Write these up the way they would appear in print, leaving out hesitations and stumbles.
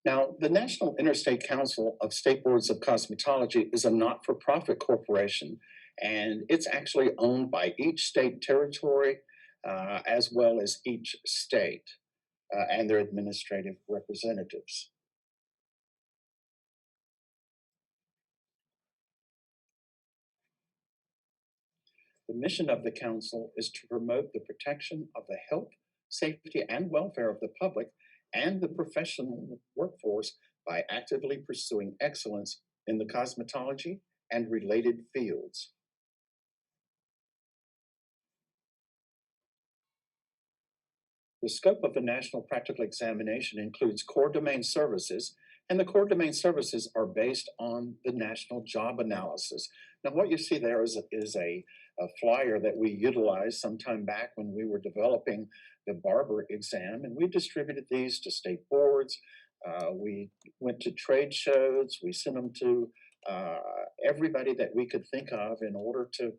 Now, the National Interstate Council of State Boards of Cosmetology is a not-for-profit corporation, and it's actually owned by each state territory as well as each state and their administrative representatives. The mission of the council is to promote the protection of the health, safety, and welfare of the public and the professional workforce by actively pursuing excellence in the cosmetology and related fields. The scope of the National Practical Examination includes core domain services, and the core domain services are based on the National Job Analysis. Now, what you see there is a flyer that we utilized some time back when we were developing the Barber exam, and we distributed these to state boards. We went to trade shows, we sent them to uh, everybody that we could think of in order to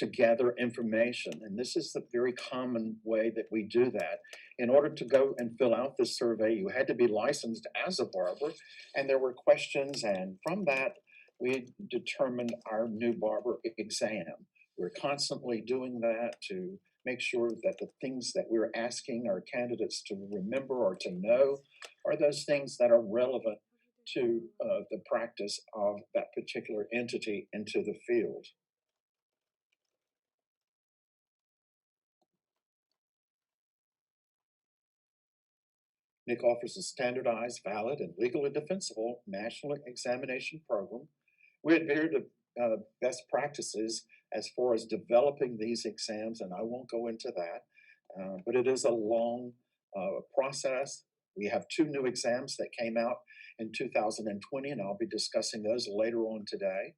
gather information. And this is the very common way that we do that. In order to go and fill out this survey, you had to be licensed as a barber, and there were questions. And from that, we determined our new barber exam. We're constantly doing that to make sure that the things that we're asking our candidates to remember or to know are those things that are relevant to the practice of that particular entity into the field. NIC offers a standardized, valid, and legally defensible national examination program. We adhere to best practices as far as developing these exams, and I won't go into that, but it is a long process. We have two new exams that came out in 2020, and I'll be discussing those later on today.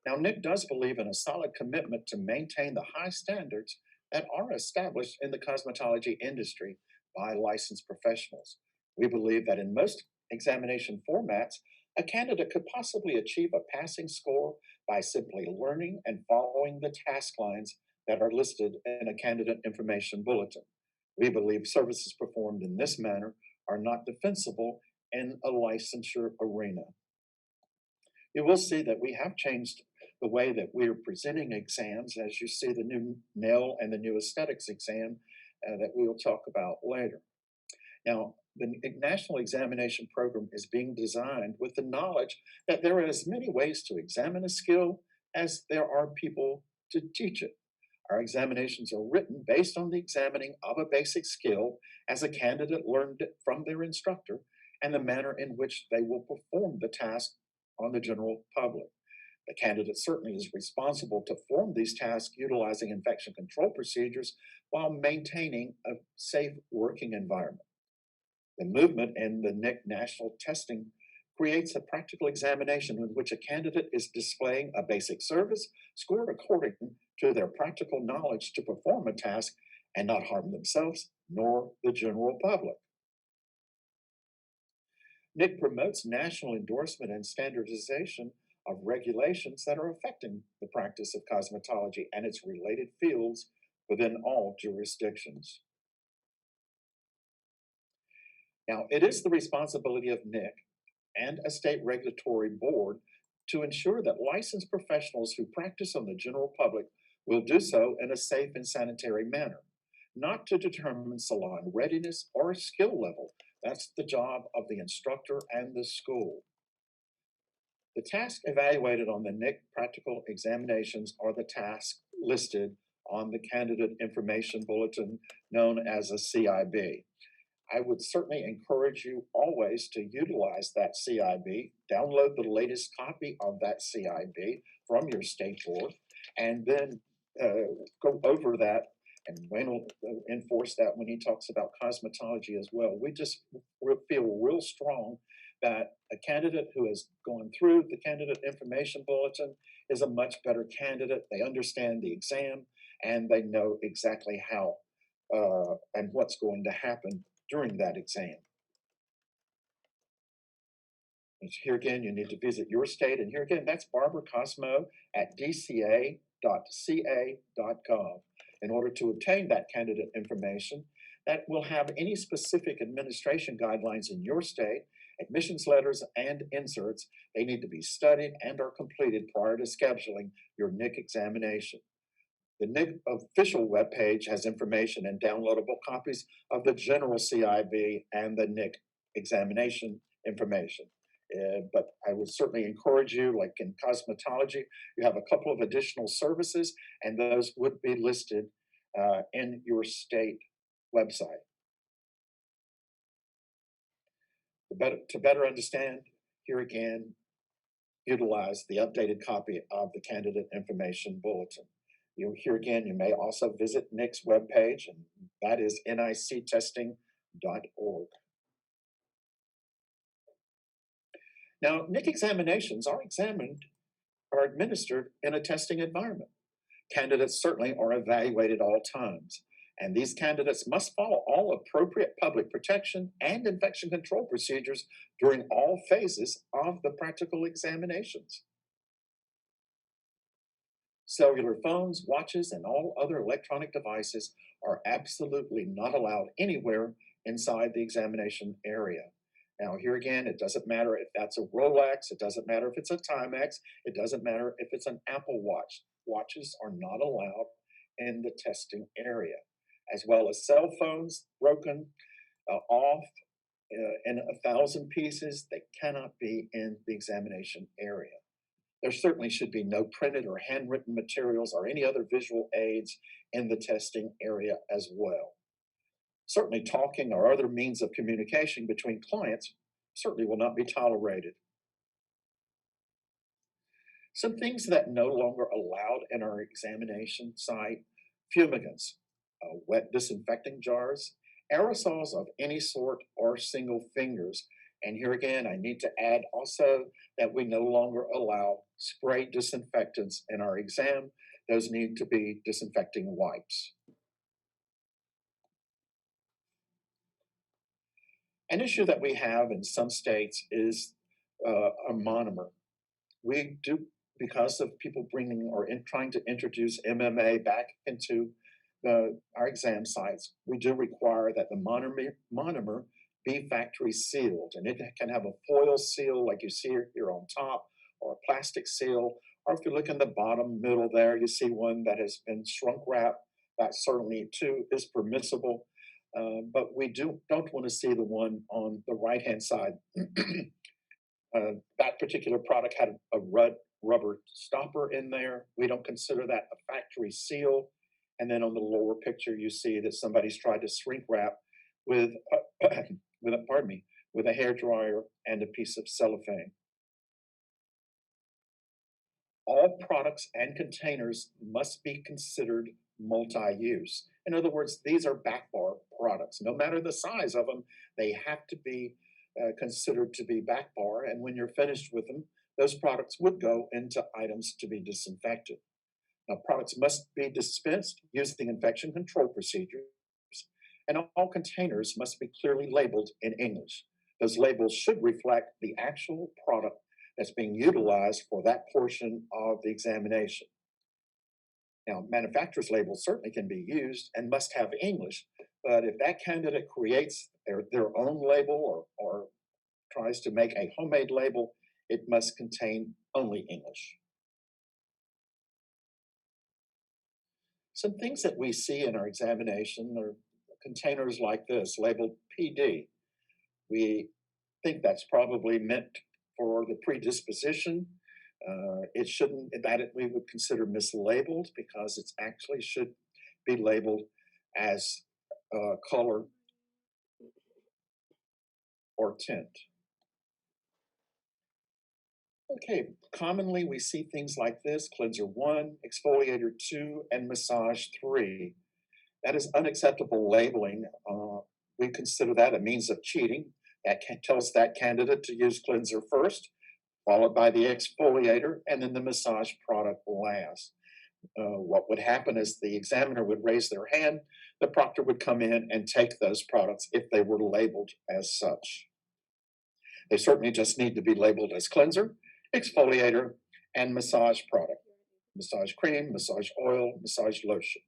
Now, NIC does believe in a solid commitment to maintain the high standards that are established in the cosmetology industry by licensed professionals. We believe that in most examination formats, a candidate could possibly achieve a passing score by simply learning and following the task lines that are listed in a candidate information bulletin. We believe services performed in this manner are not defensible in a licensure arena. You will see that we have changed the way that we are presenting exams, as you see the new nail and the new aesthetics exam that we will talk about later. Now, the National Examination Program is being designed with the knowledge that there are as many ways to examine a skill as there are people to teach it. Our examinations are written based on the examining of a basic skill as a candidate learned it from their instructor and the manner in which they will perform the task on the general public. The candidate certainly is responsible to perform these tasks utilizing infection control procedures while maintaining a safe working environment. The movement in the NIC national testing creates a practical examination in which a candidate is displaying a basic service scored according to their practical knowledge to perform a task and not harm themselves nor the general public. NIC promotes national endorsement and standardization of regulations that are affecting the practice of cosmetology and its related fields within all jurisdictions. Now, it is the responsibility of NIC and a state regulatory board to ensure that licensed professionals who practice on the general public will do so in a safe and sanitary manner, not to determine salon readiness or skill level. That's the job of the instructor and the school. The tasks evaluated on the NIC practical examinations are the tasks listed on the Candidate Information Bulletin known as a CIB. I would certainly encourage you always to utilize that CIB, download the latest copy of that CIB from your state board, and then go over that. And Wayne will enforce that when he talks about cosmetology as well. We just feel real strong that a candidate who has gone through the candidate information bulletin is a much better candidate. They understand the exam and they know exactly how and what's going to happen during that exam. And here again, you need to visit your state. And here again, that's Barber Cosmo at dca.ca.gov. In order to obtain that candidate information, that will have any specific administration guidelines in your state, admissions letters and inserts, they need to be studied and are completed prior to scheduling your NIC examination. The NIC official webpage has information and downloadable copies of the general CIV and the NIC examination information. But I would certainly encourage you, like in cosmetology, you have a couple of additional services, and those would be listed in your state website. To better understand, here again, utilize the updated copy of the Candidate Information Bulletin. Here again, you may also visit NIC's webpage, and that is nictesting.org. Now, NIC examinations are administered in a testing environment. Candidates certainly are evaluated all times, and these candidates must follow all appropriate public protection and infection control procedures during all phases of the practical examinations. Cellular phones, watches, and all other electronic devices are absolutely not allowed anywhere inside the examination area. Now, here again, it doesn't matter if that's a Rolex, it doesn't matter if it's a Timex, it doesn't matter if it's an Apple Watch. Watches are not allowed in the testing area, as well as cell phones broken off in 1,000 pieces. They cannot be in the examination area. There certainly should be no printed or handwritten materials or any other visual aids in the testing area as well. Certainly talking or other means of communication between clients certainly will not be tolerated. Some things that no longer allowed in our examination site: fumigants, wet disinfecting jars, aerosols of any sort or single fingers. And here again, I need to add also that we no longer allow spray disinfectants in our exam. Those need to be disinfecting wipes. An issue that we have in some states is a monomer. We do, because of people bringing or trying to introduce MMA back into our exam sites, we do require that the monomer be factory sealed, and it can have a foil seal like you see here on top, or a plastic seal, or if you look in the bottom middle there, you see one that has been shrunk wrapped. That certainly too is permissible, but we don't want to see the one on the right-hand side. That particular product had a rubber stopper in there. We don't consider that a factory seal. And then on the lower picture, you see that somebody's tried to shrink wrap with a hairdryer and a piece of cellophane. All products and containers must be considered multi-use. In other words, these are back bar products. No matter the size of them, they have to be considered to be back bar, and when you're finished with them, those products would go into items to be disinfected. Now, products must be dispensed using infection control procedures, and all containers must be clearly labeled in English. Those labels should reflect the actual product that's being utilized for that portion of the examination. Now, manufacturer's labels certainly can be used and must have English, but if that candidate creates their own label or tries to make a homemade label, it must contain only English. Some things that we see in our examination are containers like this, labeled PD. We think that's probably meant for the predisposition. It shouldn't, we would consider mislabeled, because it actually should be labeled as color or tint. Okay, commonly we see things like this: cleanser 1, exfoliator 2, and massage 3. That is unacceptable labeling. We consider that a means of cheating. That tells that candidate to use cleanser first, followed by the exfoliator, and then the massage product last. What would happen is the examiner would raise their hand, the proctor would come in and take those products if they were labeled as such. They certainly just need to be labeled as cleanser, exfoliator, and massage product. Massage cream, massage oil, massage lotion.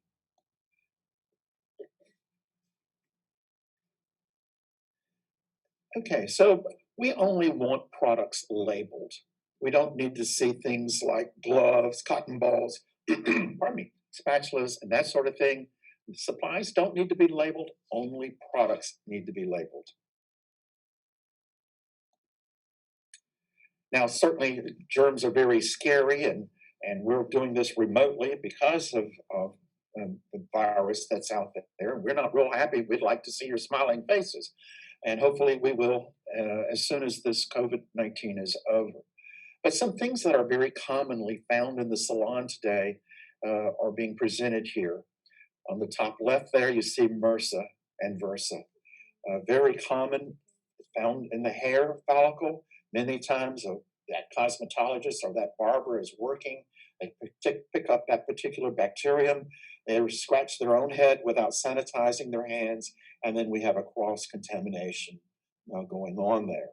Okay, so we only want products labeled. We don't need to see things like gloves, cotton balls, pardon me, spatulas, and that sort of thing. Supplies don't need to be labeled, only products need to be labeled. Now, certainly germs are very scary, and we're doing this remotely because of the virus that's out there. We're not real happy. We'd like to see your smiling faces. And hopefully we will as soon as this COVID-19 is over. But some things that are very commonly found in the salon today are being presented here. On the top left there, you see MRSA and VRSA. Very common, found in the hair follicle. Many times that cosmetologist or that barber is working, they pick up that particular bacterium, they scratch their own head without sanitizing their hands, and then we have a cross contamination going on there.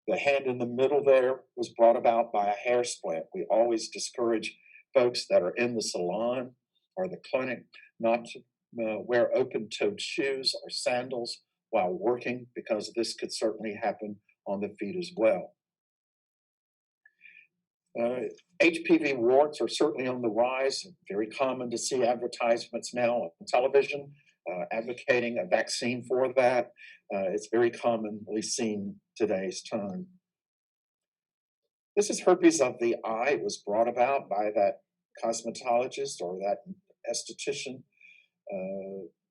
The hand in the middle there was brought about by a hair splint. We always discourage folks that are in the salon or the clinic not to wear open-toed shoes or sandals while working because this could certainly happen on the feet as well. HPV warts are certainly on the rise. Very common to see advertisements now on television advocating a vaccine for that. It's very commonly seen today's time. This is herpes of the eye. It was brought about by that cosmetologist or that esthetician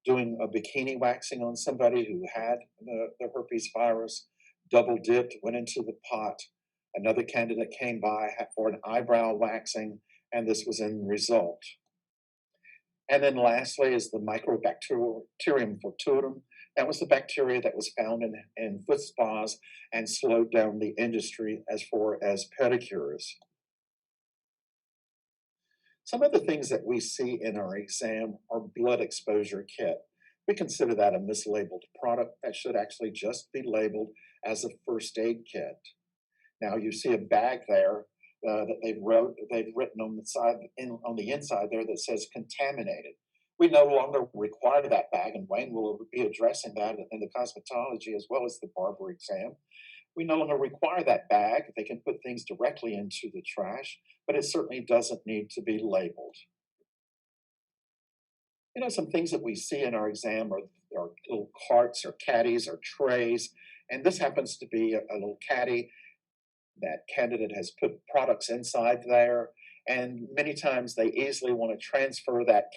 doing a bikini waxing on somebody who had the herpes virus, double dipped, went into the pot. Another candidate came by for an eyebrow waxing, and this was in result. And then lastly is the Mycobacterium fortunatum. That was the bacteria that was found in foot spas and slowed down the industry as far as pedicures. Some of the things that we see in our exam are blood exposure kit. We consider that a mislabeled product that should actually just be labeled as a first aid kit. Now you see a bag there that they've written on the side, on the inside there that says contaminated. We no longer require that bag, and Wayne will be addressing that in the cosmetology as well as the barber exam. We no longer require that bag. They can put things directly into the trash, but it certainly doesn't need to be labeled. You know, some things that we see in our exam are little carts or caddies or trays, and this happens to be a little caddy. That candidate has put products inside there, and many times they easily want to transfer that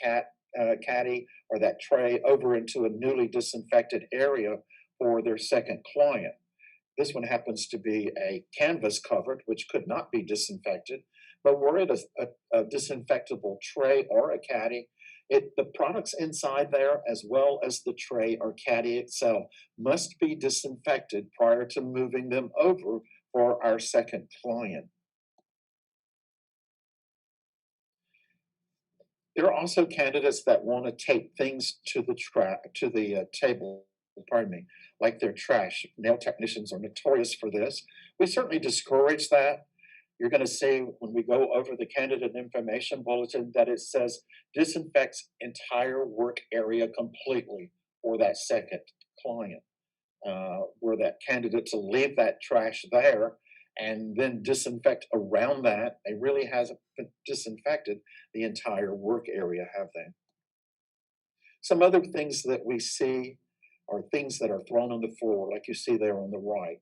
caddy or that tray over into a newly disinfected area for their second client. This one happens to be a canvas covered, which could not be disinfected, but were it a disinfectable tray or a caddy, the products inside there, as well as the tray or caddy itself, must be disinfected prior to moving them over for our second client. There are also candidates that want to take things to the table, pardon me, like their trash. Nail technicians are notorious for this. We certainly discourage that. You're going to see when we go over the candidate information bulletin that it says disinfects entire work area completely for that second client. Were that candidate to leave that trash there and then disinfect around that, they really hasn't disinfected the entire work area, have they? Some other things that we see are things that are thrown on the floor, like you see there on the right.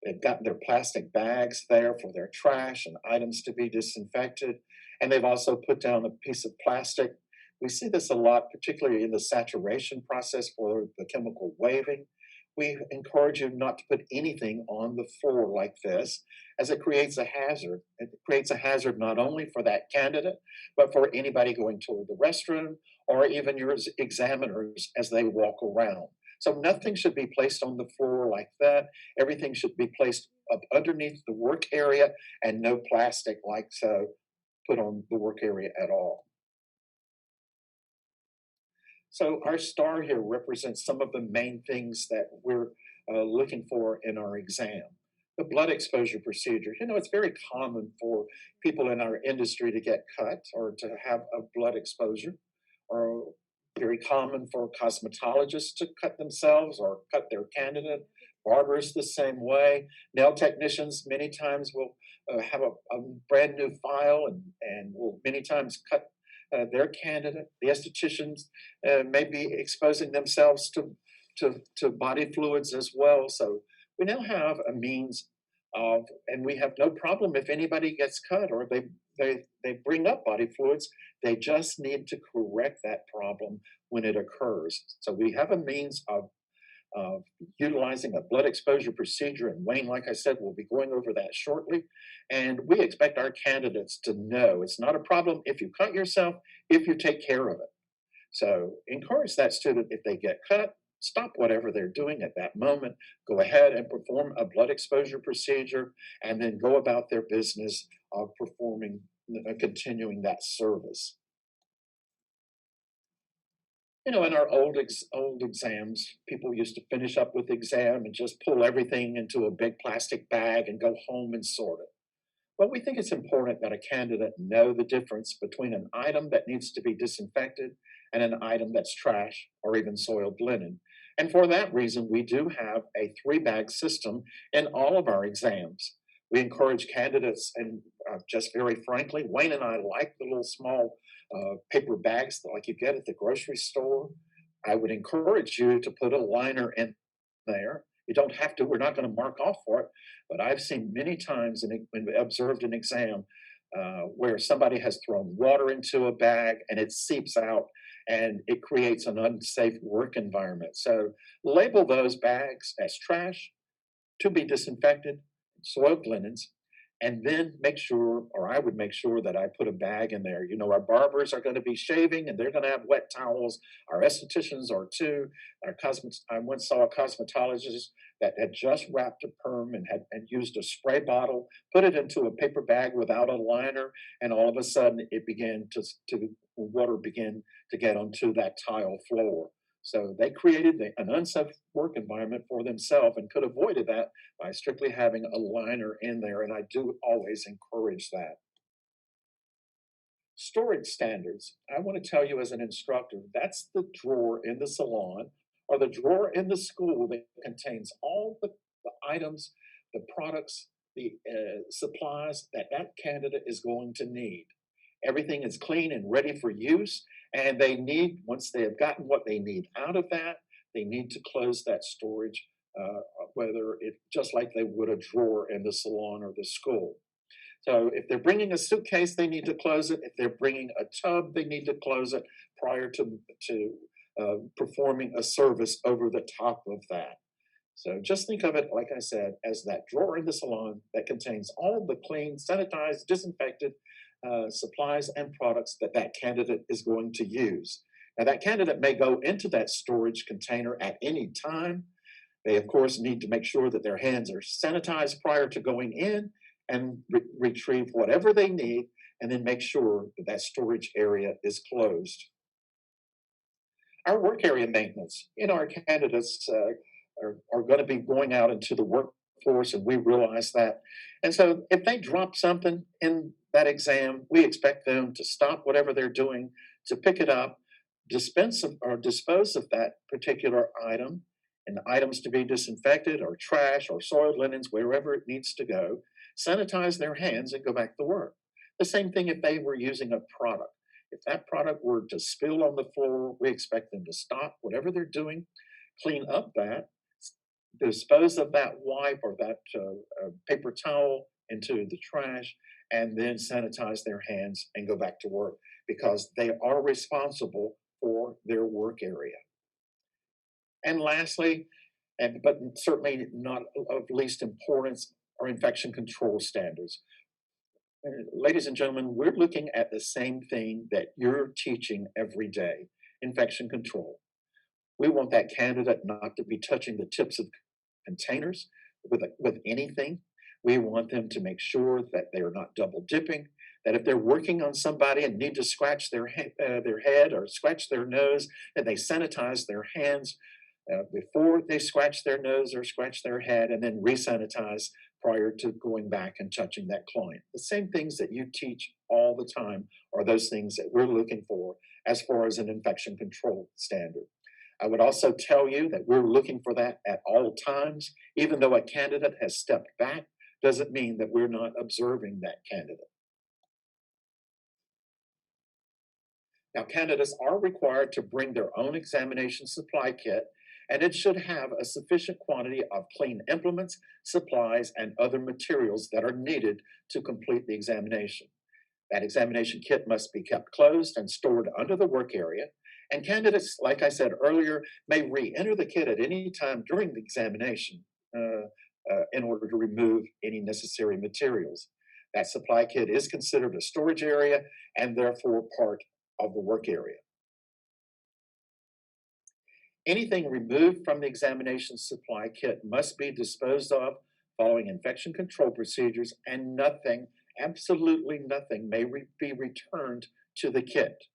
They've got their plastic bags there for their trash and items to be disinfected, and they've also put down a piece of plastic. We see this a lot, particularly in the saturation process for the chemical waving. We encourage you not to put anything on the floor like this, as it creates a hazard. It creates a hazard not only for that candidate, but for anybody going toward the restroom or even your examiners as they walk around. So nothing should be placed on the floor like that. Everything should be placed up underneath the work area, and no plastic like so put on the work area at all. So our star here represents some of the main things that we're looking for in our exam. The blood exposure procedure. You know, it's very common for people in our industry to get cut or to have a blood exposure, or very common for cosmetologists to cut themselves or cut their candidate Barbers the same way. Nail technicians many times will have a brand new file and will many times cut their candidate. The estheticians may be exposing themselves to body fluids as well. So we now have a means of, and we have no problem if anybody gets cut or they bring up body fluids. They just need to correct that problem when it occurs. So we have a means of utilizing a blood exposure procedure. And Wayne, like I said, will be going over that shortly. And we expect our candidates to know it's not a problem if you cut yourself, if you take care of it. So encourage that student if they get cut, stop whatever they're doing at that moment, go ahead and perform a blood exposure procedure, and then go about their business of performing, continuing that service. You know, in our old exams, people used to finish up with the exam and just pull everything into a big plastic bag and go home and sort it. Well, we think it's important that a candidate know the difference between an item that needs to be disinfected and an item that's trash or even soiled linen. And for that reason, we do have a three-bag system in all of our exams. We encourage candidates, and just very frankly, Wayne and I like the little small paper bags like you get at the grocery store. I would encourage you to put a liner in there. You don't have to, we're not going to mark off for it, but I've seen many times when we observed an exam where somebody has thrown water into a bag and it seeps out and it creates an unsafe work environment. So label those bags as trash, to be disinfected, soiled linens, and then make sure, or I would make sure that I put a bag in there. You know, our barbers are going to be shaving and they're going to have wet towels. Our estheticians are too. I once saw a cosmetologist that had just wrapped a perm and used a spray bottle, put it into a paper bag without a liner, and all of a sudden it began to water began to get onto that tile floor. So they created an unsafe work environment for themselves and could have avoided that by strictly having a liner in there. And I do always encourage that. Storage standards. I want to tell you as an instructor, that's the drawer in the salon or the drawer in the school that contains all the items, the products, the supplies that that candidate is going to need. Everything is clean and ready for use. And they need, once they have gotten what they need out of that, they need to close that storage, whether it just like they would a drawer in the salon or the school. So if they're bringing a suitcase, they need to close it. If they're bringing a tub, they need to close it prior to performing a service over the top of that. So just think of it, like I said, as that drawer in the salon that contains all the clean, sanitized, disinfected supplies and products that that candidate is going to use. Now, that candidate may go into that storage container at any time. They, of course, need to make sure that their hands are sanitized prior to going in and retrieve whatever they need, and then make sure that that storage area is closed. Our work area maintenance. You know, our candidates are going to be going out into the workforce, and we realize that. And so if they drop something in that exam, we expect them to stop whatever they're doing, to pick it up, dispense or dispose of that particular item, and items to be disinfected or trash or soiled linens, wherever it needs to go, sanitize their hands and go back to work. The same thing if they were using a product. If that product were to spill on the floor, we expect them to stop whatever they're doing, clean up that, dispose of that wipe or that paper towel into the trash, and then sanitize their hands and go back to work because they are responsible for their work area. And lastly, but certainly not of least importance, are infection control standards. Ladies and gentlemen, we're looking at the same thing that you're teaching every day, infection control. We want that candidate not to be touching the tips of containers with anything. We want them to make sure that they're not double dipping, that if they're working on somebody and need to scratch their head or scratch their nose, that they sanitize their hands before they scratch their nose or scratch their head, and then resanitize prior to going back and touching that client. The same things that you teach all the time are those things that we're looking for as far as an infection control standard. I would also tell you that we're looking for that at all times. Even though a candidate has stepped back, doesn't mean that we're not observing that candidate. Now, candidates are required to bring their own examination supply kit, and it should have a sufficient quantity of clean implements, supplies, and other materials that are needed to complete the examination. That examination kit must be kept closed and stored under the work area, and candidates, like I said earlier, may re-enter the kit at any time during the examination in order to remove any necessary materials. That supply kit is considered a storage area and therefore part of the work area. Anything removed from the examination supply kit must be disposed of following infection control procedures, and nothing, absolutely nothing, may be returned to the kit.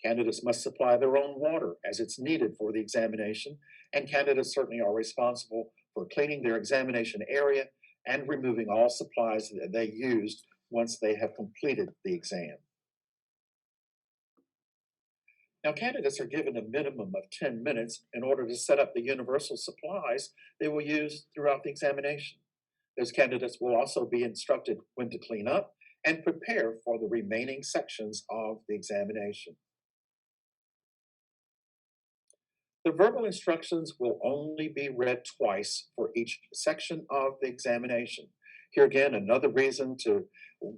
Candidates must supply their own water as it's needed for the examination, and candidates certainly are responsible for cleaning their examination area and removing all supplies that they used once they have completed the exam. Now, candidates are given a minimum of 10 minutes in order to set up the universal supplies they will use throughout the examination. Those candidates will also be instructed when to clean up and prepare for the remaining sections of the examination. The verbal instructions will only be read twice for each section of the examination. Here again, another reason to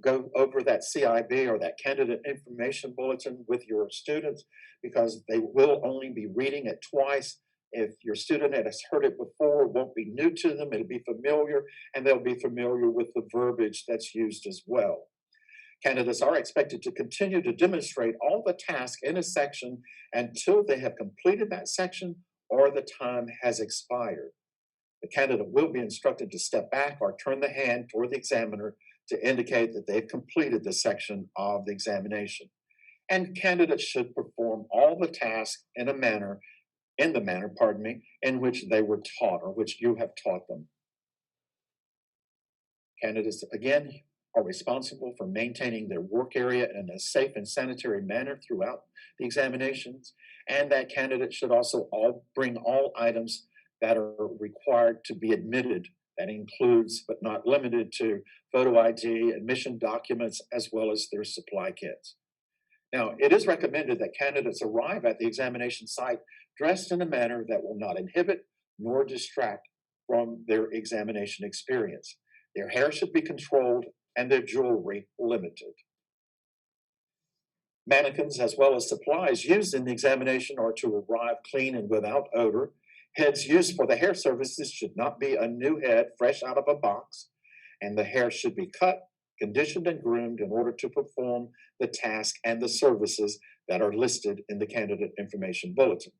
go over that CIB or that candidate information bulletin with your students, because they will only be reading it twice. If your student has heard it before, it won't be new to them, it'll be familiar, and they'll be familiar with the verbiage that's used as well. Candidates are expected to continue to demonstrate all the tasks in a section until they have completed that section or the time has expired. The candidate will be instructed to step back or turn the hand toward the examiner to indicate that they've completed the section of the examination. And candidates should perform all the tasks in the manner, in which they were taught or which you have taught them. Candidates, again, are responsible for maintaining their work area in a safe and sanitary manner throughout the examinations, and that candidates should also bring all items that are required to be admitted. That includes, but not limited to, photo ID, admission documents, as well as their supply kits. Now, it is recommended that candidates arrive at the examination site dressed in a manner that will not inhibit nor distract from their examination experience. Their hair should be controlled and their jewelry limited. Mannequins, as well as supplies used in the examination, are to arrive clean and without odor. Heads used for the hair services should not be a new head fresh out of a box, and the hair should be cut, conditioned, and groomed in order to perform the task and the services that are listed in the candidate information bulletin.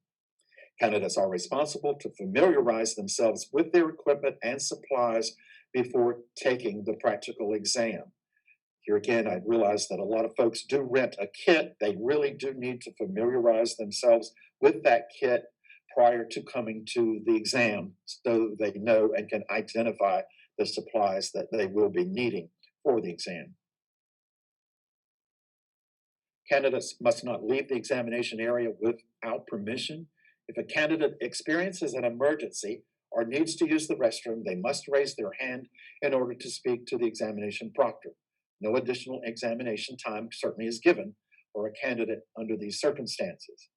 Candidates are responsible to familiarize themselves with their equipment and supplies before taking the practical exam. Here again, I realize that a lot of folks do rent a kit. They really do need to familiarize themselves with that kit prior to coming to the exam so they know and can identify the supplies that they will be needing for the exam. Candidates must not leave the examination area without permission. If a candidate experiences an emergency or needs to use the restroom, they must raise their hand in order to speak to the examination proctor. No additional examination time certainly is given for a candidate under these circumstances.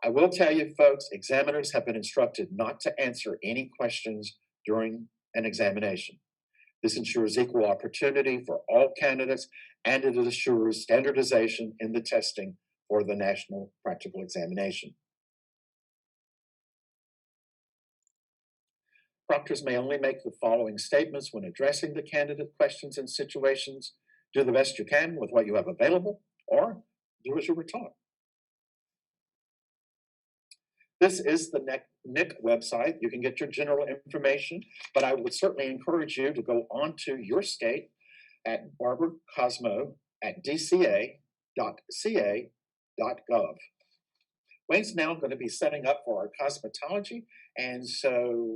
I will tell you, folks, examiners have been instructed not to answer any questions during an examination. This ensures equal opportunity for all candidates, and it assures standardization in the testing for the national practical examination. Proctors may only make the following statements when addressing the candidate questions and situations: do the best you can with what you have available, or do as you were taught. This is the NIC website. You can get your general information, but I would certainly encourage you to go onto your state at Barber Cosmo at dca.ca.gov. Wayne's now going to be setting up for our cosmetology, and so